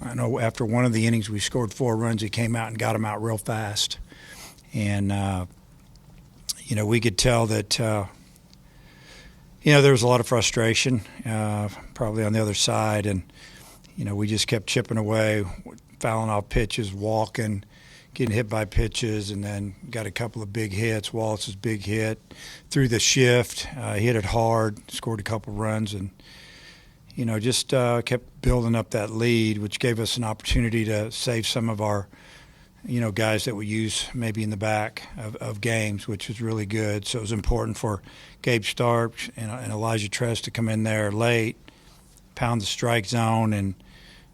I know after one of the innings we scored 4 runs. He came out and got them out real fast. And, we could tell that, there was a lot of frustration probably on the other side. And, we just kept chipping away, fouling off pitches, walking, getting hit by pitches, and then got a couple of big hits. Wallace's big hit through the shift. He hit it hard, scored a couple runs, and, just kept building up that lead, which gave us an opportunity to save some of our, guys that we use maybe in the back of games, which was really good. So it was important for Gabe Stark and Elijah Tress to come in there late, pound the strike zone, and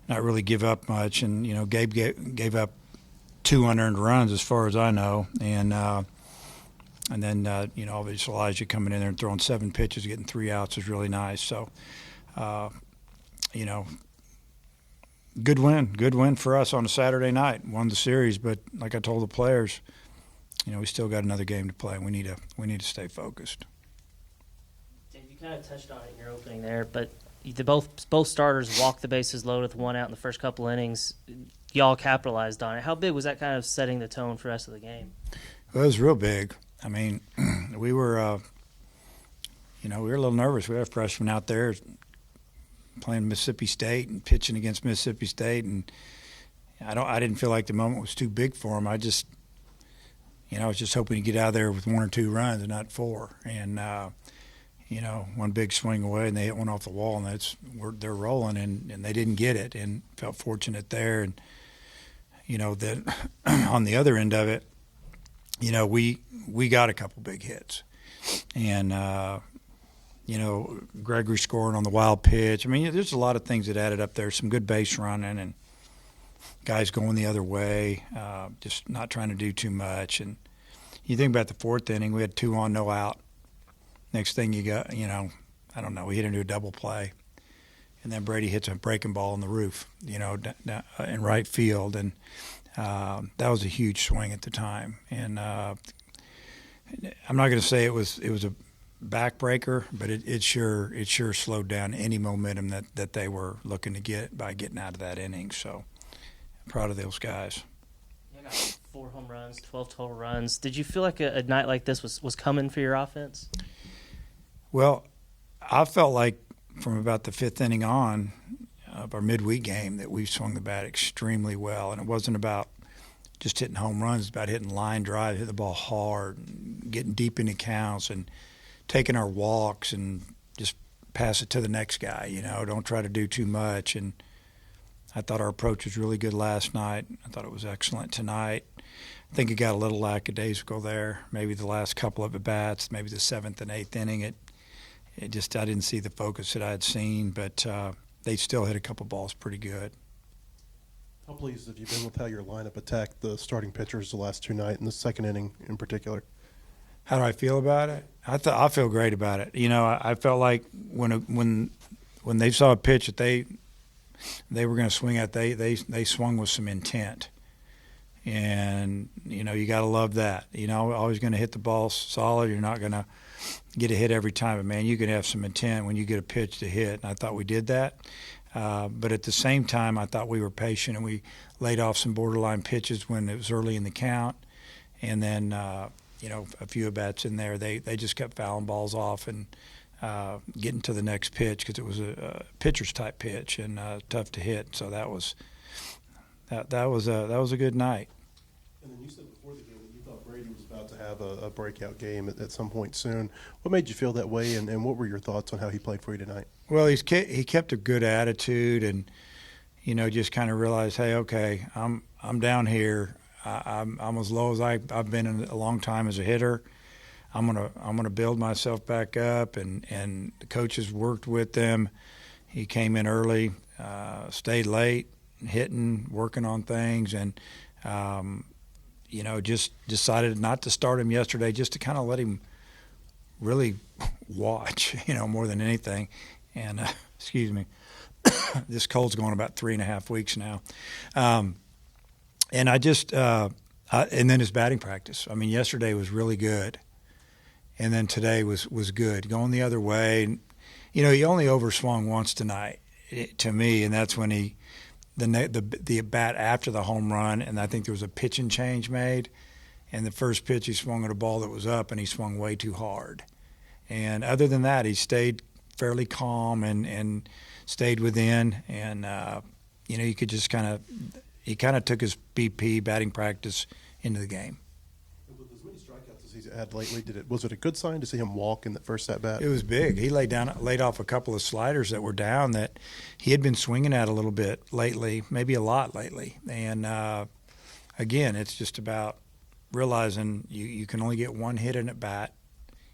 not really give up much. And, Gabe gave up 2 unearned runs as far as I know. And then, obviously Elijah coming in there and throwing 7 pitches, getting 3 outs was really nice. So, good win for us on a Saturday night. Won the series, but like I told the players, we still got another game to play. We need to stay focused. Dave, you kind of touched on it in your opening there, but both starters walked the bases loaded with 1 out in the first couple innings. Y'all capitalized on it. How big was that kind of setting the tone for the rest of the game? Well, it was real big. I mean, we were, we were a little nervous. We had a freshman out there playing Mississippi State and pitching against Mississippi State, and I didn't feel like the moment was too big for him. I just, I was just hoping to get out of there with 1 or 2 runs and not 4. And one big swing away, and they hit one off the wall, and they're rolling, and they didn't get it, and felt fortunate there. And then on the other end of it, we got a couple big hits, and Gregory scoring on the wild pitch. I mean, there's a lot of things that added up there. Some good base running and guys going the other way, just not trying to do too much. And you think about the 4th inning, we had 2 on, no out. Next thing you got, I don't know, we hit into a double play. And then Brady hits a breaking ball on the roof, in right field. And that was a huge swing at the time. And I'm not going to say it was a backbreaker, but it sure slowed down any momentum that they were looking to get by getting out of that inning. So I'm proud of those guys. You got 4 home runs, 12 total runs. Did you feel like a night like this was coming for your offense? Well, I felt like from about the 5th inning on of our midweek game that we swung the bat extremely well, and it wasn't about just hitting home runs. It's about hitting line drive, hit the ball hard, and getting deep into counts, and taking our walks and just pass it to the next guy. Don't try to do too much. And I thought our approach was really good last night. I thought it was excellent tonight. I think it got a little lackadaisical there. Maybe the last couple of at-bats, maybe the 7th and 8th inning. It just, I didn't see the focus that I had seen, but they still hit a couple balls pretty good. How pleased have you been with how your lineup attacked the starting pitchers the last 2 nights, in the 2nd inning in particular? How do I feel about it? I feel great about it. I felt like when they saw a pitch that they were going to swing at, they swung with some intent. And, you got to love that. Always going to hit the ball solid. You're not going to get a hit every time. But, man, you can have some intent when you get a pitch to hit. And I thought we did that. But at the same time, I thought we were patient, and we laid off some borderline pitches when it was early in the count. And then, a few at-bats in there, they just kept fouling balls off and getting to the next pitch because it was a pitcher's type pitch and tough to hit. So that was a good night. And then you said before the game that you thought Brady was about to have a breakout game at some point soon. What made you feel that way, and what were your thoughts on how he played for you tonight? Well, he kept a good attitude, and just kind of realized, hey, okay, I'm down here. I'm as low as I've been in a long time as a hitter. I'm gonna build myself back up, and the coaches worked with them. He came in early, stayed late, hitting, working on things, and just decided not to start him yesterday, just to kind of let him really watch, more than anything. And excuse me, this cold's going about 3.5 weeks now. And I just and then his batting practice. I mean, yesterday was really good, and then today was good. Going the other way, he only overswung once tonight, to me, and that's when he the at bat after the home run, and I think there was a pitching change made. And the first pitch, he swung at a ball that was up, and he swung way too hard. And other than that, he stayed fairly calm and stayed within. And you could just he kind of took his BP batting practice into the game. With as many strikeouts as he's had lately, was it a good sign to see him walk in that first at bat? It was big. He laid off a couple of sliders that were down that he had been swinging at a little bit lately, maybe a lot lately. And again, it's just about realizing you can only get one hit in at bat,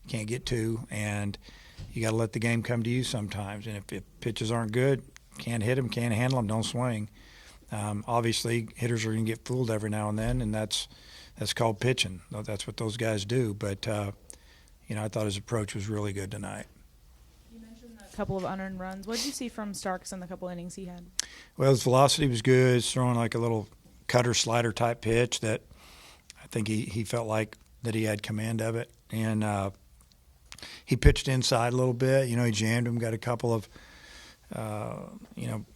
you can't get two, and you got to let the game come to you sometimes. And if pitches aren't good, can't hit them, can't handle them, don't swing. Obviously, hitters are going to get fooled every now and then, and that's called pitching. That's what those guys do. But I thought his approach was really good tonight. You mentioned a couple of unearned runs. What did you see from Starks in the couple innings he had? Well, his velocity was good. He's throwing like a little cutter slider type pitch that I think he felt like that he had command of it. And he pitched inside a little bit. He jammed him, got a couple of,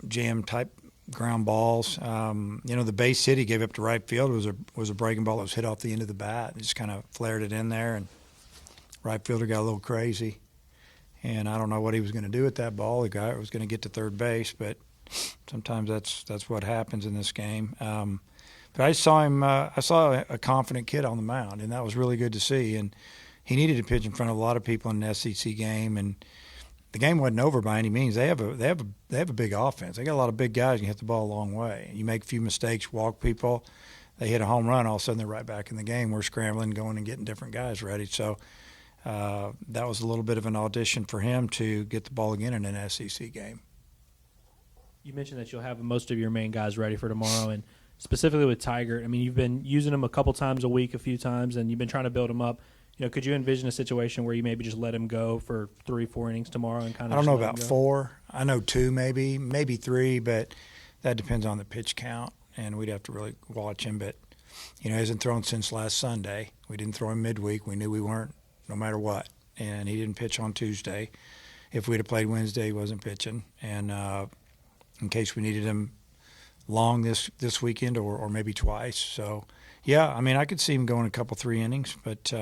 jam type ground balls. The base hit he gave up to right field was a breaking ball that was hit off the end of the bat. He just kind of flared it in there, and right fielder got a little crazy. And I don't know what he was going to do with that ball. The guy was going to get to third base, but sometimes that's what happens in this game. But I saw him. I saw a confident kid on the mound, and that was really good to see. And he needed to pitch in front of a lot of people in an SEC game, and the game wasn't over by any means. They have a big offense. They got a lot of big guys. You hit the ball a long way. You make a few mistakes, walk people. They hit a home run. All of a sudden, they're right back in the game. We're scrambling, going and getting different guys ready. So that was a little bit of an audition for him to get the ball again in an SEC game. You mentioned that you'll have most of your main guys ready for tomorrow, and specifically with Tiger. I mean, you've been using him a couple times a week, a few times, and you've been trying to build him up. Could you envision a situation where you maybe just let him go for 3-4 innings tomorrow and kind of? I don't know about 4. I know 2, maybe 3, but that depends on the pitch count, and we'd have to really watch him. But he hasn't thrown since last Sunday. We didn't throw him midweek. We knew we weren't, no matter what, and he didn't pitch on Tuesday. If we'd have played Wednesday, he wasn't pitching, and in case we needed him long this weekend or maybe twice. So, yeah, I mean, I could see him going a couple 3 innings, but.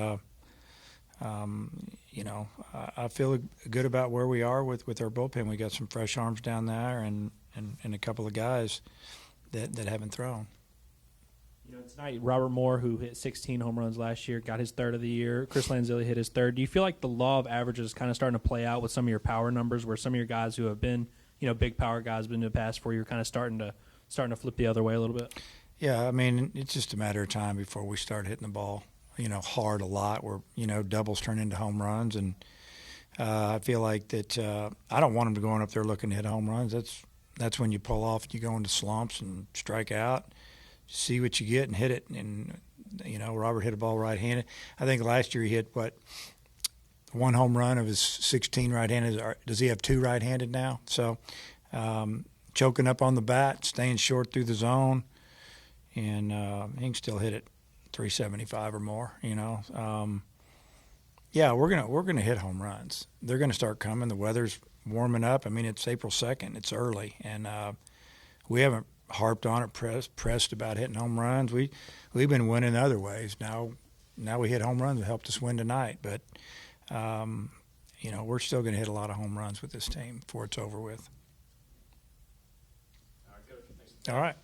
I feel good about where we are with our bullpen. We got some fresh arms down there and a couple of guys that haven't thrown. Tonight, Robert Moore, who hit 16 home runs last year, got his third of the year. Chris Lanzilli hit his third. Do you feel like the law of averages is kind of starting to play out with some of your power numbers, where some of your guys who have been, big power guys been in the past 4 years, kind of starting to flip the other way a little bit? Yeah, I mean, it's just a matter of time before we start hitting the ball hard a lot, where, doubles turn into home runs. And I feel like that I don't want them to go up there looking to hit home runs. That's when you pull off and you go into slumps and strike out, see what you get and hit it. And, Robert hit a ball right-handed. I think last year he hit, 1 home run of his 16 right-handed. Does he have 2 right-handed now? So choking up on the bat, staying short through the zone, and he can still hit it 375 or more, Yeah, we're gonna hit home runs. They're gonna start coming. The weather's warming up. I mean, it's April 2nd. It's early, and we haven't harped on it, pressed about hitting home runs. We've been winning other ways. Now we hit home runs that helped us win tonight. But we're still gonna hit a lot of home runs with this team before it's over with. All right, Coach. Thanks. All right.